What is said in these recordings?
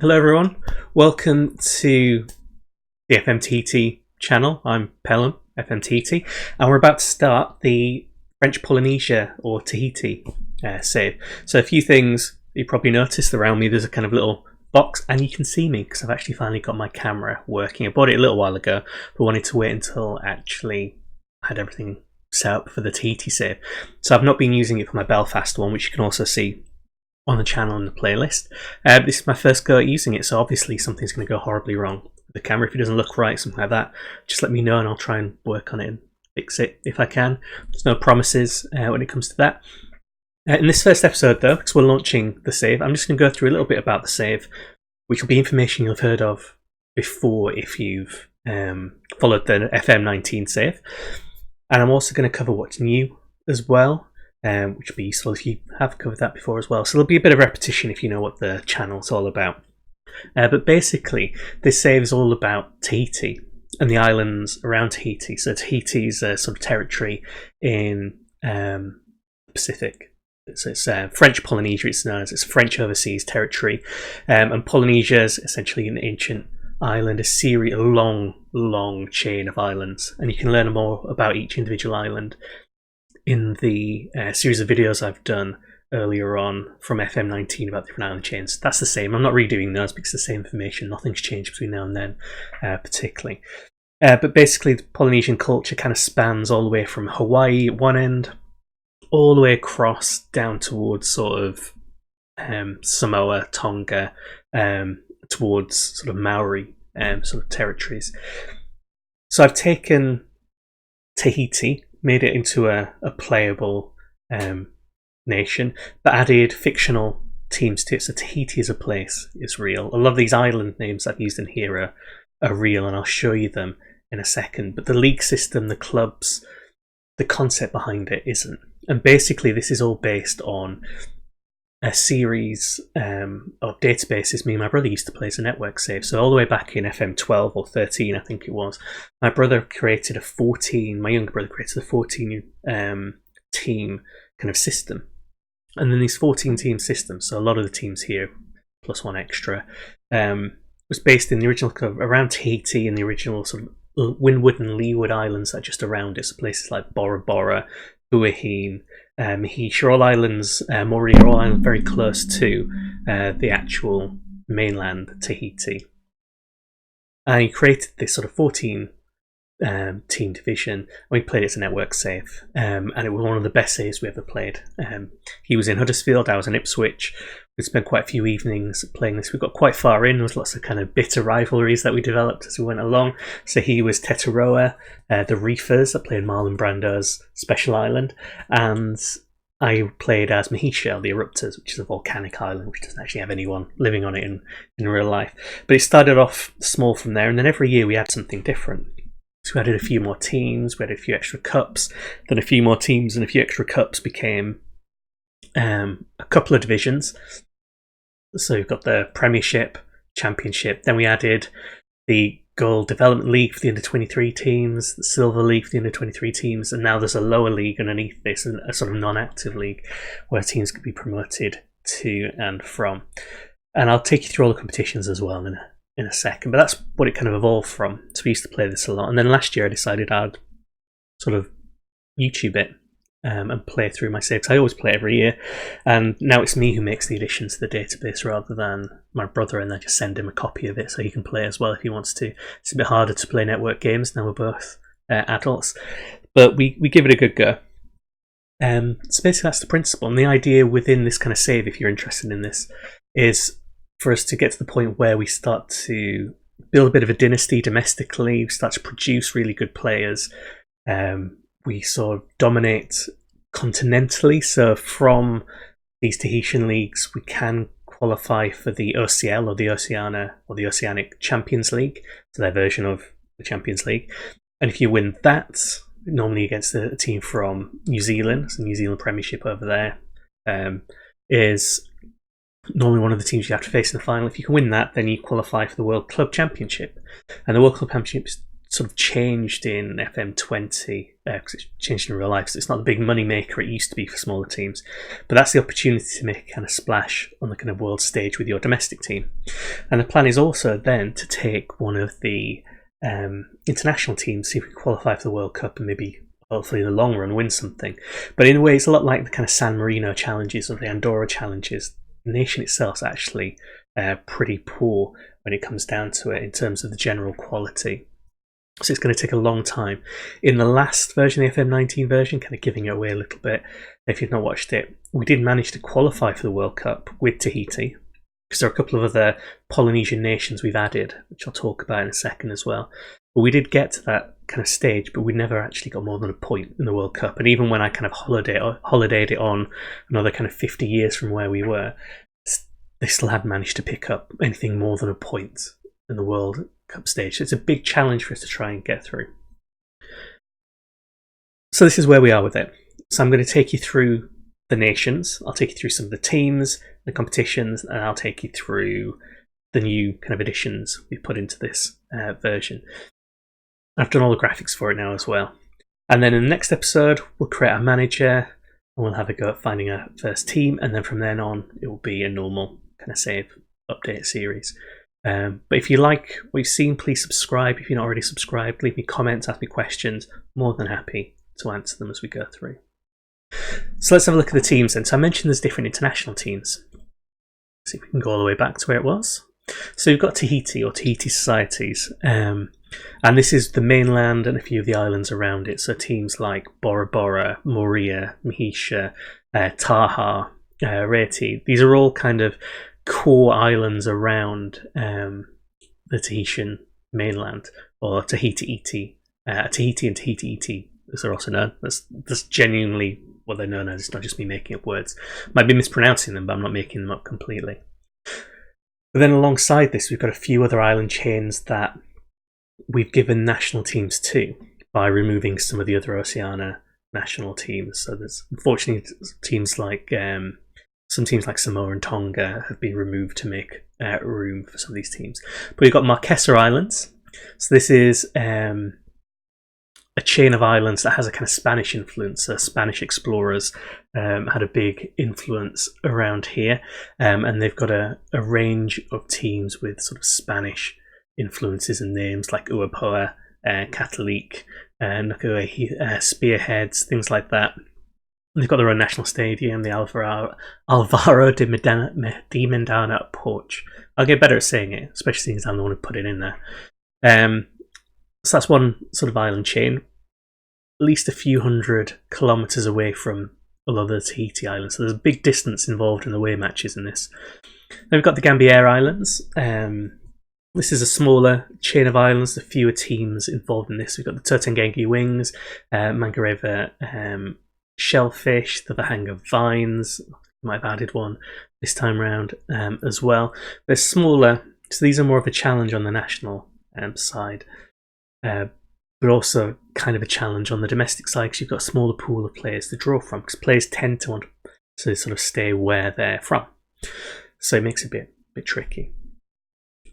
Hello everyone, welcome to the FM20 channel. I'm Pelham, FM20, and we're about to start the French Polynesia or Tahiti save. So a few things you probably noticed around me. There's a kind of little box and you can see me because I've actually finally got my camera working. I bought it a little while ago but wanted to wait until actually I had everything set up for the Tahiti save. So I've not been using it for my Belfast one, which you can also see on the channel and the playlist. This is my first go at using it, so obviously something's going to go horribly wrong with the camera. If it doesn't look right, something like that, just let me know and I'll try and work on it and fix it if I can. There's no promises when it comes to that. In this first episode though, because we're launching the save, I'm just going to go through a little bit about the save, which will be information you'll have heard of before if you've followed the FM19 save. And I'm also going to cover what's new as well, which would be useful if you have covered that before as well. So there'll be a bit of repetition if you know what the channel's all about. But basically, this save is all about Tahiti and the islands around Tahiti. So Tahiti's a sort of territory in the Pacific. So it's French Polynesia, it's known as. It's French overseas territory. And Polynesia is essentially an ancient island, a long chain of islands. And you can learn more about each individual island in the series of videos I've done earlier on from FM19 about different island chains. That's the same. I'm not redoing those because it's the same information. Nothing's changed between now and then, particularly. But basically, the Polynesian culture kind of spans all the way from Hawaii at one end, all the way across down towards sort of Samoa, Tonga, towards sort of Maori sort of territories. So I've taken Tahiti, made it into a playable nation, but added fictional teams to it. So Tahiti as a place is real. A lot of these island names I've used in here are real, and I'll show you them in a second. But the league system, the clubs, the concept behind it isn't. And basically this is all based on a series of databases me and my brother used to play as a network save. So all the way back in FM12 or 13, I think it was, my younger brother created a 14 team kind of system. And then these 14 team systems, so a lot of the teams here, plus one extra, was based in the original around Tahiti and the original sort of Windward and Leeward Islands that are just around it. So places like Bora Bora, Buahine, Mahisha, all islands, Moria, all islands very close to the actual mainland Tahiti. And he created this sort of 14 team division, and we played it as a network save, and it was one of the best saves we ever played. He was in Huddersfield, I was in Ipswich. We spent quite a few evenings playing this. We got quite far in. There was lots of kind of bitter rivalries that we developed as we went along. So he was Hitiraa, the Reefers that played Marlon Brando's special island, and I played as Mahisha, the Eruptors, which is a volcanic island which doesn't actually have anyone living on it in real life. But it started off small from there, and then every year we had something different. So we added a few more teams, we added a few extra cups, then a few more teams and a few extra cups became a couple of divisions. So you've got the Premiership, Championship, then we added the Gold Development League for the under-23 teams, the Silver League for the under-23 teams, and now there's a lower league underneath this, a sort of non-active league where teams could be promoted to and from. And I'll take you through all the competitions as well in a second, but that's what it kind of evolved from. So we used to play this a lot, and then last year I decided I'd sort of YouTube it and play through my saves. I always play every year, and now it's me who makes the additions to the database rather than my brother, and I just send him a copy of it so he can play as well if he wants to. It's a bit harder to play network games now we're both adults, but we give it a good go. So basically that's the principle, and the idea within this kind of save, if you're interested in this, is for us to get to the point where we start to build a bit of a dynasty domestically, we start to produce really good players. We sort of dominate continentally, so from these Tahitian leagues we can qualify for the OCL or the Oceania or the Oceanic Champions League, so their version of the Champions League. And if you win that, normally against a team from New Zealand, so New Zealand Premiership over there, is normally one of the teams you have to face in the final. If you can win that, then you qualify for the World Club Championship. And the World Club Championship is sort of changed in FM20 because it's changed in real life. So it's not the big money maker it used to be for smaller teams, but that's the opportunity to make a kind of splash on the kind of world stage with your domestic team. And the plan is also then to take one of the international teams, see if we can qualify for the World Cup and maybe hopefully in the long run win something. But in a way, it's a lot like the kind of San Marino challenges or the Andorra challenges. The nation itself is actually pretty poor when it comes down to it in terms of the general quality. So it's going to take a long time. In the last version, the FM19 version, kind of giving it away a little bit, if you've not watched it, we did manage to qualify for the World Cup with Tahiti, because there are a couple of other Polynesian nations we've added, which I'll talk about in a second as well. But we did get to that kind of stage, but we never actually got more than a point in the World Cup. And even when I kind of holidayed it on another kind of 50 years from where we were, they still hadn't managed to pick up anything more than a point in the World Cup stage. So it's a big challenge for us to try and get through. So this is where we are with it. So I'm going to take you through the nations. I'll take you through some of the teams, the competitions, and I'll take you through the new kind of additions we put into this version. I've done all the graphics for it now as well. And then in the next episode, we'll create a manager and we'll have a go at finding our first team. And then from then on, it will be a normal kind of save update series. But if you like what you've seen, please subscribe. If you're not already subscribed, leave me comments, ask me questions. More than happy to answer them as we go through. So let's have a look at the teams then. So I mentioned there's different international teams. See if we can go all the way back to where it was. So we've got Tahiti or Tahiti Societies. And this is the mainland and a few of the islands around it. So teams like Bora Bora, Moorea, Mahisha, Taha, Reti. These are all kind of core islands around the Tahitian mainland, or Tahiti and Tahiti, as they're also known. That's genuinely what they're known as. It's not just me making up words. Might be mispronouncing them, but I'm not making them up completely. But then alongside this, we've got a few other island chains that we've given national teams to by removing some of the other Oceania national teams. So there's unfortunately teams like some teams like Samoa and Tonga have been removed to make room for some of these teams. But we've got Marquesas Islands. So this is a chain of islands that has a kind of Spanish influence. Spanish explorers had a big influence around here, and they've got a range of teams with sort of Spanish influences and names like Uapoa, Catholic, Nukue, Spearheads, things like that. They've got their own national stadium, the Alvaro de Mendana Porch. I'll get better at saying it, especially since I'm the one who put it in there. So that's one sort of island chain, at least a few hundred kilometres away from a lot of the Tahiti Islands. So there's a big distance involved in the away matches in this. Then we've got the Gambier Islands. This is a smaller chain of islands, there's fewer teams involved in this. We've got the Turtangengi Wings, Mangareva Shellfish, the Vahanga Vines. Might have added one this time round as well. They're smaller, so these are more of a challenge on the national side. But also kind of a challenge on the domestic side because you've got a smaller pool of players to draw from, because players tend to want to sort of stay where they're from. So it makes it a bit tricky.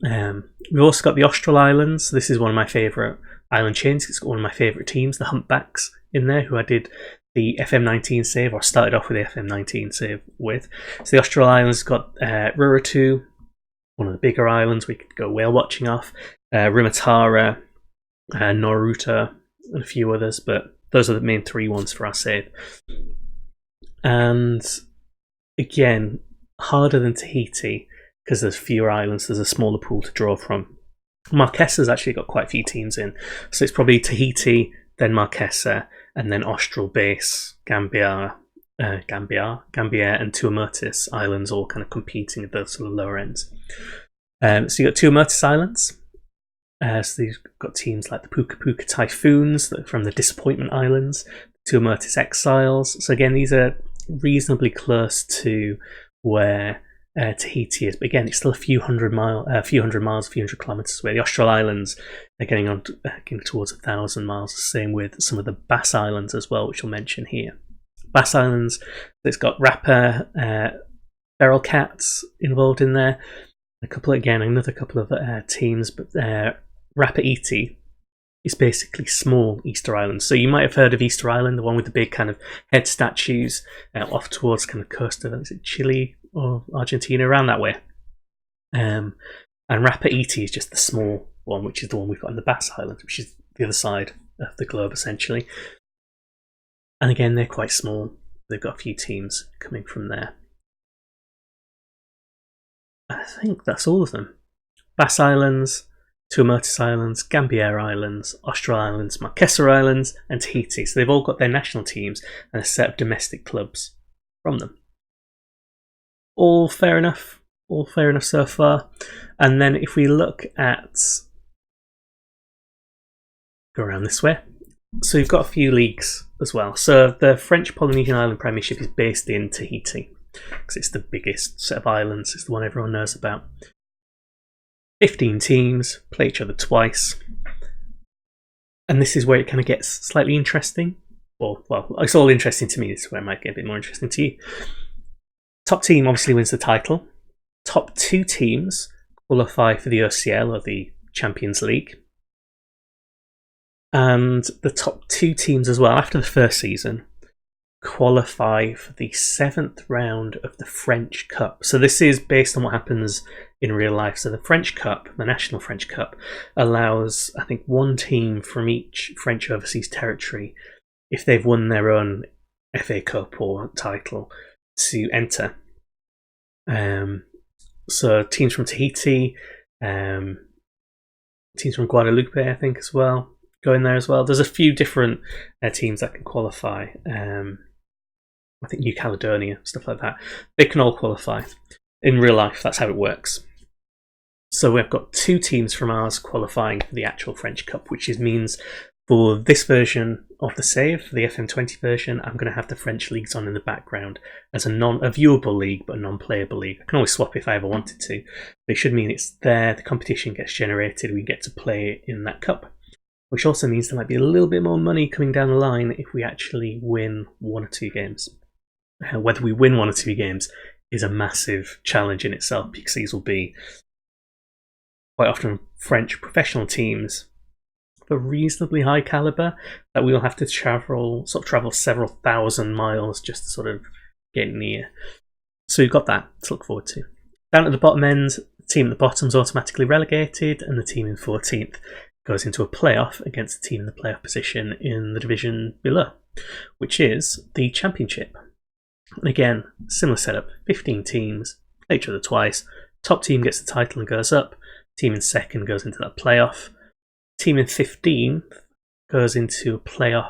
We've also got the Austral Islands. This is one of my favourite island chains. It's got one of my favourite teams, the Humpbacks, in there, who I did the FM19 save, or started off with the FM19 save with. So the Austral Islands got Ruratu, one of the bigger islands we could go whale watching off, Rimatara, Noruta, and a few others, but those are the main three ones for our save. And again, harder than Tahiti because there's fewer islands, there's a smaller pool to draw from. Marquesas actually got quite a few teams in, so it's probably Tahiti, then Marquesa, and then Austral base, Gambier, and Tuamotun Islands all kind of competing at those sort of lower ends. So you got Tuamotun Islands. So you've got teams like the Puka Puka Typhoons from the Disappointment Islands, Tuamotun Exiles. So again, these are reasonably close to where Tahiti is, but again, it's still a few hundred kilometers away. The Austral Islands are getting towards 1,000 miles. The same with some of the Bass Islands as well, which I'll mention here. Bass Islands, it's got Rapper, Feral Cats involved in there. Another couple of teams, but Rapper Iti is basically small Easter Islands. So you might have heard of Easter Island, the one with the big kind of head statues off towards kind of coast of, is it Chile or Argentina, around that way. And Rapa-Iti is just the small one, which is the one we've got in the Bass Islands, which is the other side of the globe essentially. And again, they're quite small. They've got a few teams coming from there. I think that's all of them. Bass Islands, Tuamotun Islands, Gambier Islands, Austral Islands, Marquesas Islands, and Tahiti. So they've all got their national teams and a set of domestic clubs from them. All fair enough. All fair enough so far. And then if we look at... go around this way. So we've got a few leagues as well. So the French Polynesian Island Premiership is based in Tahiti, because it's the biggest set of islands. It's the one everyone knows about. 15 teams, play each other twice. And this is where it kind of gets slightly interesting. Well, it's all interesting to me. This is where it might get a bit more interesting to you. Top team obviously wins the title. Top 2 teams qualify for the OCL, or the Champions League. And the top 2 teams as well, after the first season, qualify for the 7th round of the French Cup. So this is based on what happens in real life. So the French Cup, the National French Cup, allows, I think, 1 team from each French overseas territory, if they've won their own FA Cup or title, to enter. So teams from Tahiti, teams from Guadeloupe, I think, as well, go in there as well. There's a few different teams that can qualify. I think New Caledonia, stuff like that. They can all qualify. In real life, that's how it works. So we've got 2 teams from ours qualifying for the actual French Cup, which means for this version of the save, for the FM20 version, I'm going to have the French leagues on in the background as a viewable league, but a non-playable league. I can always swap if I ever wanted to, but it should mean it's there, the competition gets generated, we get to play in that cup. Which also means there might be a little bit more money coming down the line if we actually win 1 or 2 games. Whether we win 1 or 2 games is a massive challenge in itself, because these will be quite often French professional teams of a reasonably high calibre that we'll have to travel several thousand miles just to sort of get near. So you've got that to look forward to. Down at the bottom end, the team at the bottom is automatically relegated, and the team in 14th goes into a playoff against the team in the playoff position in the division below, which is the Championship. And again, similar setup, 15 teams, play each other twice, top team gets the title and goes up, team in 2nd goes into that playoff, team in 15th goes into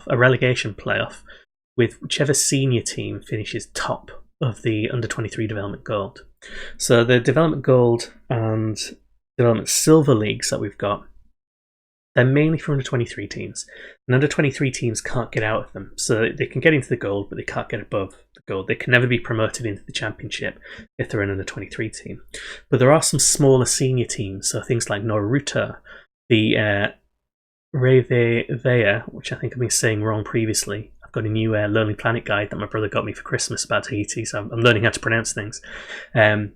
a relegation playoff with whichever senior team finishes top of the under-23 Development Gold. So the Development Gold and Development Silver leagues that we've got, they're mainly for under-23 teams. And under-23 teams can't get out of them. So they can get into the gold, but they can't get above the gold. They can never be promoted into the Championship if they're an under-23 team. But there are some smaller senior teams, so things like Naruto, the Reveia, which I think I've been saying wrong previously. I've got a new Lonely Planet guide that my brother got me for Christmas about Tahiti, so I'm learning how to pronounce things.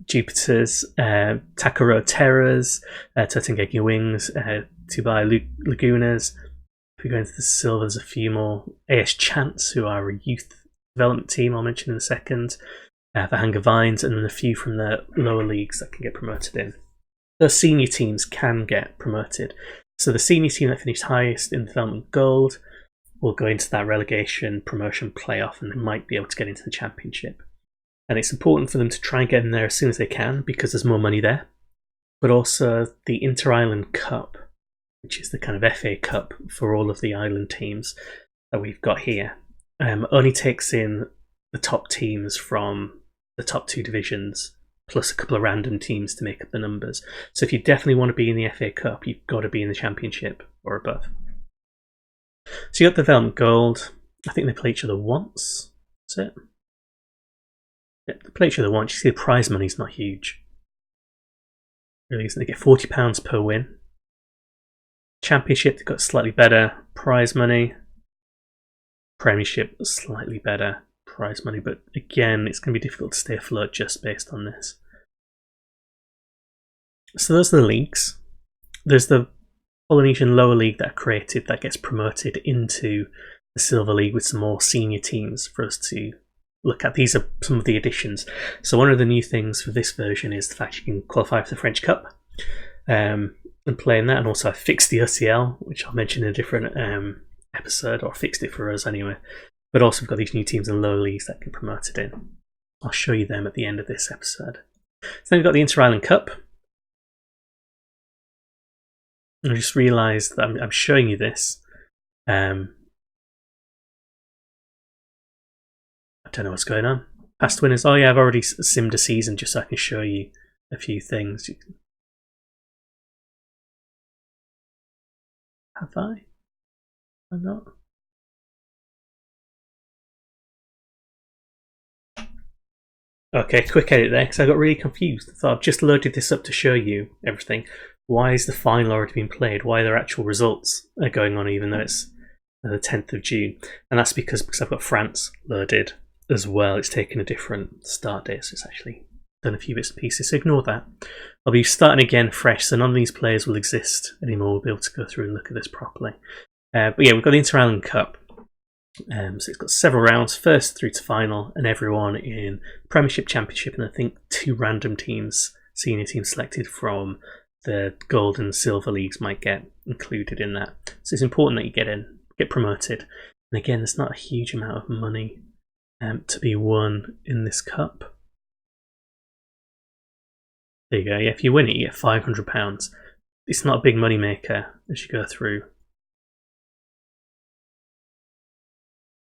Jupiter's, Takaro Terras, Turtungegi Wings, Tubai Lagunas. If we go into the silver, there's a few more. AS Chance, who are a youth development team I'll mention in a second. The Hanger Vines, and then a few from the lower leagues that can get promoted in. Those senior teams can get promoted. So the senior team that finished highest in Development Gold will go into that relegation promotion playoff, and they might be able to get into the Championship. And it's important for them to try and get in there as soon as they can, because there's more money there. But also the Inter-Island Cup, which is the kind of FA Cup for all of the island teams that we've got here, only takes in the top teams from the top 2 divisions, plus a couple of random teams to make up the numbers. So if you definitely want to be in the FA Cup, you've got to be in the Championship or above. So you got the Development Gold. I think they play each other once. That's it. Yeah, they play each other once. You see the prize money's not huge. Really isn't. They get £40 per win. Championship, they've got slightly better prize money. Premiership, slightly better prize money, but again, it's going to be difficult to stay afloat just based on this. So those are the leagues. There's the Polynesian lower league that are created that gets promoted into the Silver League with some more senior teams for us to look at. These are some of the additions. So one of the new things for this version is the fact you can qualify for the French Cup and play in that. And also I fixed the OCL, which I'll mention in a different episode, or fixed it for us anyway. But also we've got these new teams in lower leagues that can be promoted in. I'll show you them at the end of this episode. So then we've got the Inter-Island Cup. And I just realised that I'm showing you this. I don't know what's going on. Past winners. Oh yeah, I've already simmed a season just so I can show you a few things. Have I? Or not? Okay, quick edit there, because I got really confused. I thought I've just loaded this up to show you everything. Why is the final already been played? Why are their actual results are going on even though it's the 10th of June? And that's because I've got France loaded as well. It's taken a different start date, so it's actually done a few bits and pieces, so ignore that. I'll be starting again fresh, so none of these players will exist anymore. We'll be able to go through and look at this properly. But yeah, we've got the Inter-Island Cup. So it's got several rounds, first through to final, and everyone in Premiership, Championship, and I think 2 random teams, senior teams selected from the Gold and Silver Leagues might get included in that. So it's important that you get promoted. And again, there's not a huge amount of money to be won in this cup. There you go. Yeah, if you win it, you get £500. It's not a big money maker as you go through.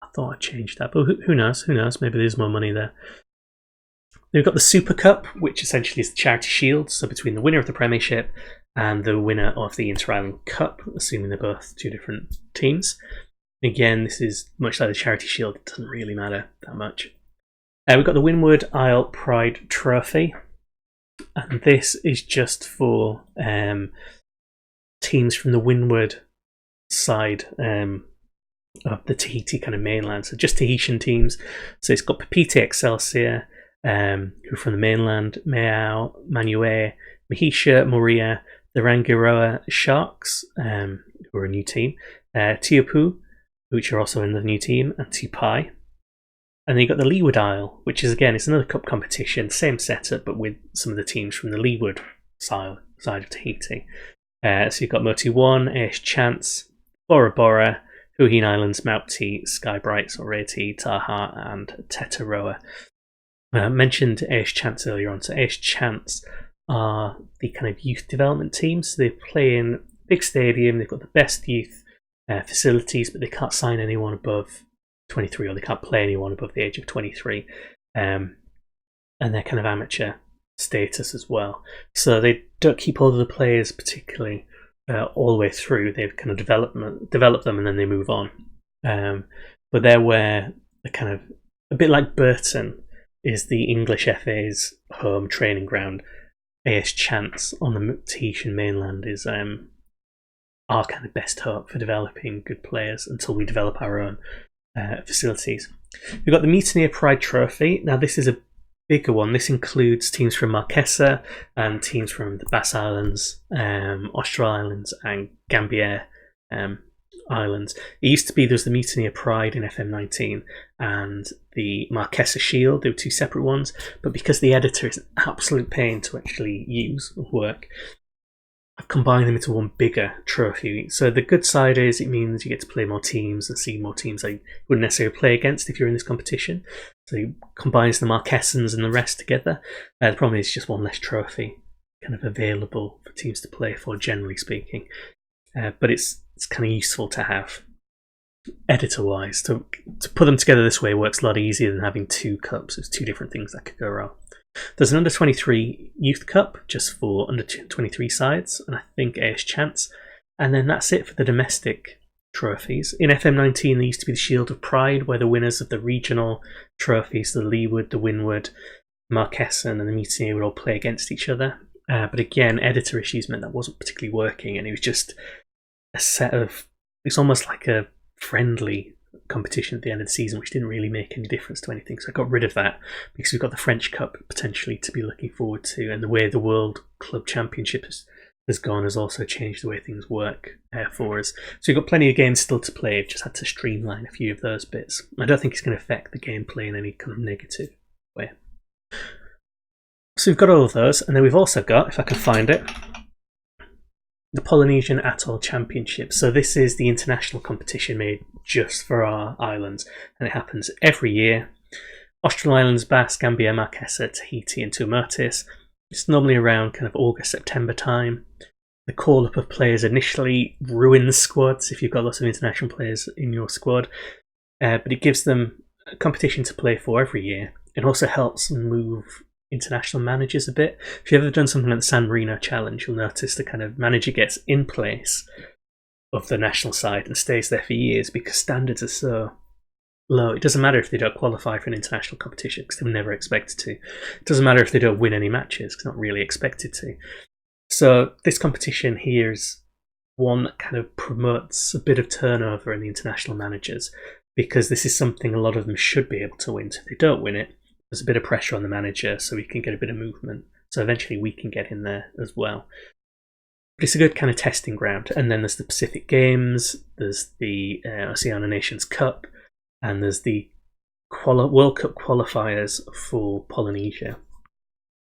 I thought I'd change that, but who knows? Who knows? Maybe there's more money there. Then we've got the Super Cup, which essentially is the Charity Shield. So between the winner of the Premiership and the winner of the Inter-Island Cup, assuming they're both 2 different teams. Again, this is much like the Charity Shield. It doesn't really matter that much. We've got the Windward Isle Pride Trophy. And this is just for teams from the Windward side of the Tahiti kind of mainland. So just Tahitian teams. So it's got Papeete Excelsior, who are from the mainland, Meao, Manue, Mahisha, Moria, the Rangiroa Sharks, who are a new team, Teahupo'o, which are also in the new team, and Tupai. And then you've got the Leeward Isle, which is again, it's another cup competition, same setup, but with some of the teams from the Leeward side of Tahiti. So you've got Motu 1, AS Chance, Bora Bora, Huhine Islands, Maupiti, Sky Brights, Oreti, Taha, and Tetaroa. I mentioned AS Chance earlier on. So AS Chance are the kind of youth development teams. So they play in a big stadium, they've got the best youth facilities, but they can't sign anyone above 23, or they can't play anyone above the age of 23. And they're kind of amateur status as well. So they don't keep hold of the players particularly all the way through. They've kind of develop them and then they move on. But they're where the kind of, a bit like Burton is the English FA's home training ground. AS Chance on the Tahitian mainland is our kind of best hope for developing good players until we develop our own facilities. We've got the Mutineer Pride Trophy. Now this is a bigger one. This includes teams from Marquesas and teams from the Bass Islands, Austral Islands, and Gambier Islands. It used to be there was the Mutineer Pride in FM19 and the Marquesas Shield. They were 2 separate ones, but because the editor is an absolute pain to actually use and work, I've combined them into one bigger trophy. So the good side is it means you get to play more teams and see more teams that you wouldn't necessarily play against if you're in this competition. So it combines the Marquesans and the rest together. The problem is just one less trophy kind of available for teams to play for, generally speaking. But it's kind of useful to have editor-wise. To put them together this way works a lot easier than having 2 cups. There's 2 different things that could go wrong. There's an under-23 Youth Cup just for under-23 sides, and I think AS Chance. And then that's it for the domestic trophies. In FM19 there used to be the Shield of Pride, where the winners of the regional trophies, the Leeward, the Windward, Marquesan and the Mutineer would all play against each other. But again, editor issues meant that wasn't particularly working, and it was just a set of, it's almost like a friendly competition at the end of the season, which didn't really make any difference to anything. So I got rid of that because we've got the French Cup potentially to be looking forward to, and the way the World Club Championship has has gone has also changed the way things work for us. So we've got plenty of games still to play. We've just had to streamline a few of those bits. I don't think it's going to affect the gameplay in any kind of negative way. So we've got all of those, and then we've also got, if I can find it, the Polynesian Atoll Championship. So this is the international competition made just for our islands, and it happens every year. Austral Islands, Bass, Gambier, Marquesas, Tahiti and Tuamotun. It's normally around kind of August, September time. The call-up of players initially ruins squads if you've got lots of international players in your squad, but it gives them a competition to play for every year. It also helps move international managers a bit. If you've ever done something like the San Marino Challenge, you'll notice the kind of manager gets in place of the national side and stays there for years because standards are so low. It doesn't matter if they don't qualify for an international competition because they were never expected to. It doesn't matter if they don't win any matches because they're not really expected to. So this competition here is one that kind of promotes a bit of turnover in the international managers because this is something a lot of them should be able to win. So if they don't win it, there's a bit of pressure on the manager so we can get a bit of movement. So eventually we can get in there as well. But it's a good kind of testing ground. And then there's the Pacific Games, there's the Oceania Nations Cup, and there's the World Cup qualifiers for Polynesia,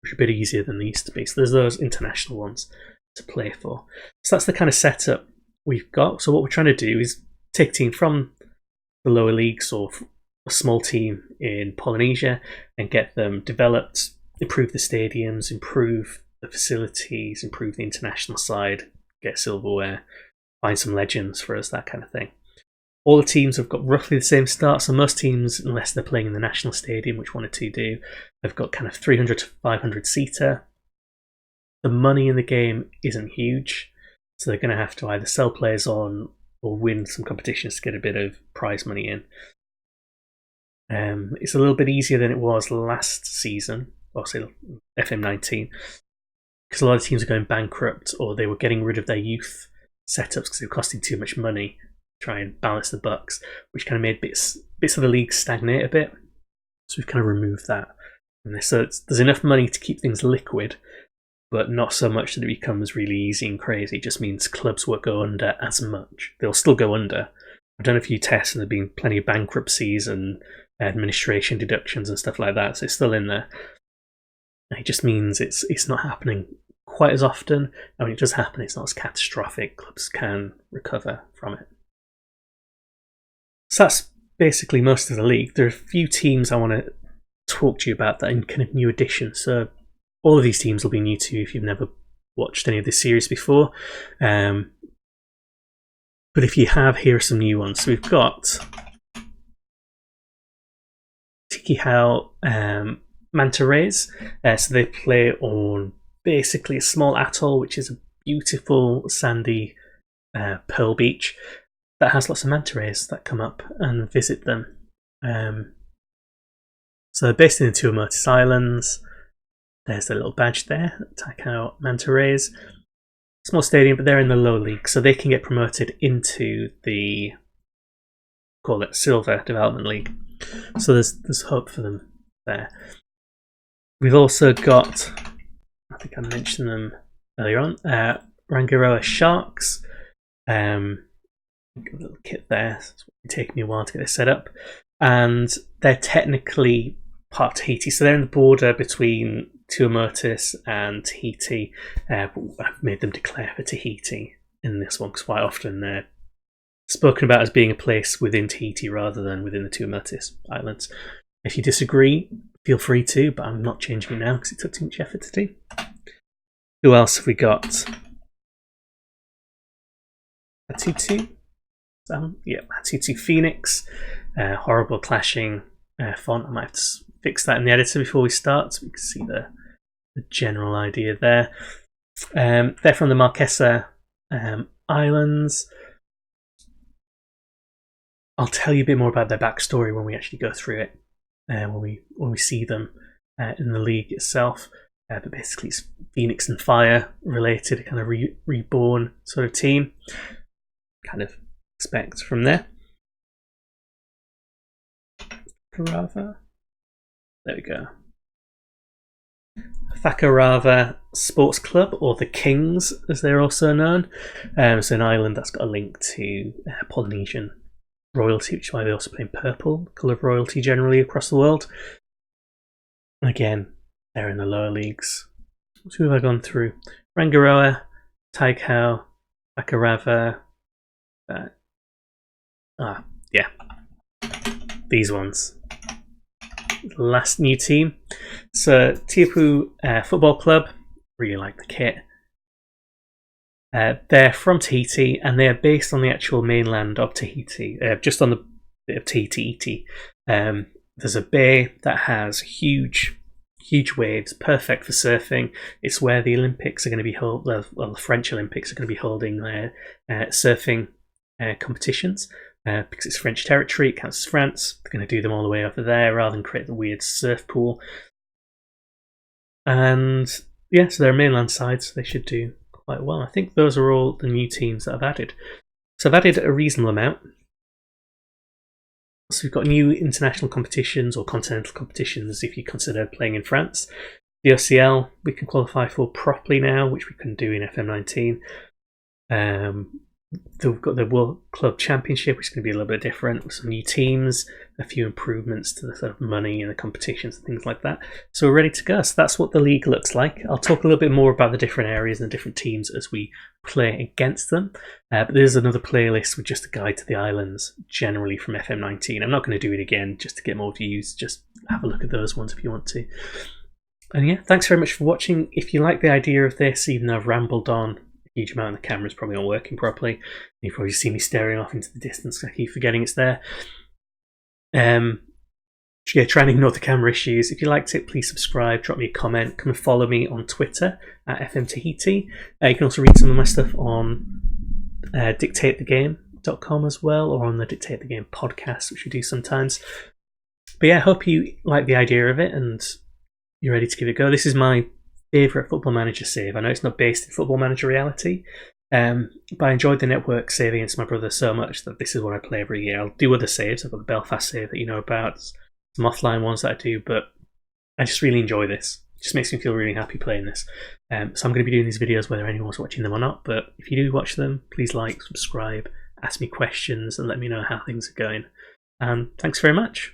which are a bit easier than they used to be. So there's those international ones to play for. So that's the kind of setup we've got. So what we're trying to do is take a team from the lower leagues or a small team in Polynesia and get them developed, improve the stadiums, improve the facilities, improve the international side, get silverware, find some legends for us, that kind of thing. All the teams have got roughly the same start, so most teams, unless they're playing in the national stadium, which one or two do, they've got kind of 300 to 500 seater. The money in the game isn't huge, so they're going to have to either sell players on or win some competitions to get a bit of prize money in. It's a little bit easier than it was last season, or say FM19, because a lot of teams are going bankrupt or they were getting rid of their youth setups because they were costing too much money. Try and balance the bucks, which kind of made bits of the league stagnate a bit. So we've kind of removed that. And so there's enough money to keep things liquid, but not so much that it becomes really easy and crazy. It just means clubs won't go under as much. They'll still go under. I've done a few tests and there have been plenty of bankruptcies and administration deductions and stuff like that, so it's still in there. And it just means it's not happening quite as often. And when it does happen, it's not as catastrophic. Clubs can recover from it. So that's basically most of the league. There are a few teams I want to talk to you about that are kind of new additions. So all of these teams will be new to you if you've never watched any of this series before. But if you have, here are some new ones. So we've got Hitiraa manta rays. So they play on basically a small atoll, which is a beautiful sandy pearl beach that has lots of manta rays that come up and visit them. So they're based in the Tuamotun Islands. There's the little badge there, Tahitian manta rays. Small stadium, but they're in the low league, so they can get promoted into the, call it, Silver Development League. So there's hope for them there. We've also got, I think I mentioned them earlier on, Rangiroa Sharks. A little kit there. It's taken me a while to get this set up, and they're technically part of Tahiti, so they're in the border between Tuamotun and Tahiti. But I've made them declare for Tahiti in this one because quite often they're spoken about as being a place within Tahiti rather than within the Tuamotun Islands. If you disagree, feel free to, but I'm not changing it now because it took too much effort to do. Who else have we got? Atutu. Yeah, Tahiti Phoenix. Horrible clashing font. I might have to fix that in the editor before we start so we can see the general idea there. They're from the Marquesas Islands. I'll tell you a bit more about their backstory when we actually go through it, when we see them in the league itself. But basically it's Phoenix and Fire related, a kind of reborn sort of team. Kind of expect from there. Brava. There we go. Whakarava Sports Club, or the Kings as they're also known. It's an island that's got a link to Polynesian royalty, which is why they also play in purple, colour of royalty generally across the world. And again, they're in the lower leagues. Who have I gone through? Rangiroa, Taikau, Whakarava. Yeah. These ones. Last new team. So, Tiapu Football Club. Really like the kit. They're from Tahiti, and they're based on the actual mainland of Tahiti, just on the bit of Tahiti. There's a bay that has huge waves, perfect for surfing. It's where the Olympics are going to be held. Well, the French Olympics are going to be holding their surfing competitions. Because it's French territory, it counts as France. They're going to do them all the way over there rather than create the weird surf pool. And yeah, so they're mainland sides, so they should do quite well. I think those are all the new teams that I've added. So I've added a reasonable amount. So we've got new international competitions or continental competitions if you consider playing in France. The OCL we can qualify for properly now, which we couldn't do in FM19. We've got the World Club Championship, which is going to be a little bit different, with some new teams, a few improvements to the sort of money and the competitions and things like that. So we're ready to go. So that's what the league looks like. I'll talk a little bit more about the different areas and the different teams as we play against them. But there's another playlist with just a guide to the islands, generally from FM19. I'm not going to do it again just to get more views. Just have a look at those ones if you want to. And yeah, thanks very much for watching. If you like the idea of this, even though I've rambled on huge amount, the camera's probably not working properly. You probably see me staring off into the distance. I keep forgetting it's there. Yeah, try and ignore the camera issues. If you liked it, please subscribe, drop me a comment, come and follow me on Twitter at FM20. You can also read some of my stuff on dictatethegame.com as well, or on the Dictate the Game podcast, which we do sometimes. But yeah, I hope you like the idea of it and you're ready to give it a go. This is my favourite Football Manager save. I know it's not based in Football Manager reality, but I enjoyed the network save against my brother so much that this is what I play every year. I'll do other saves. I've got the Belfast save that you know about, some offline ones that I do, but I just really enjoy this. It just makes me feel really happy playing this. So I'm going to be doing these videos whether anyone's watching them or not, but if you do watch them, please like, subscribe, ask me questions and let me know how things are going. And thanks very much.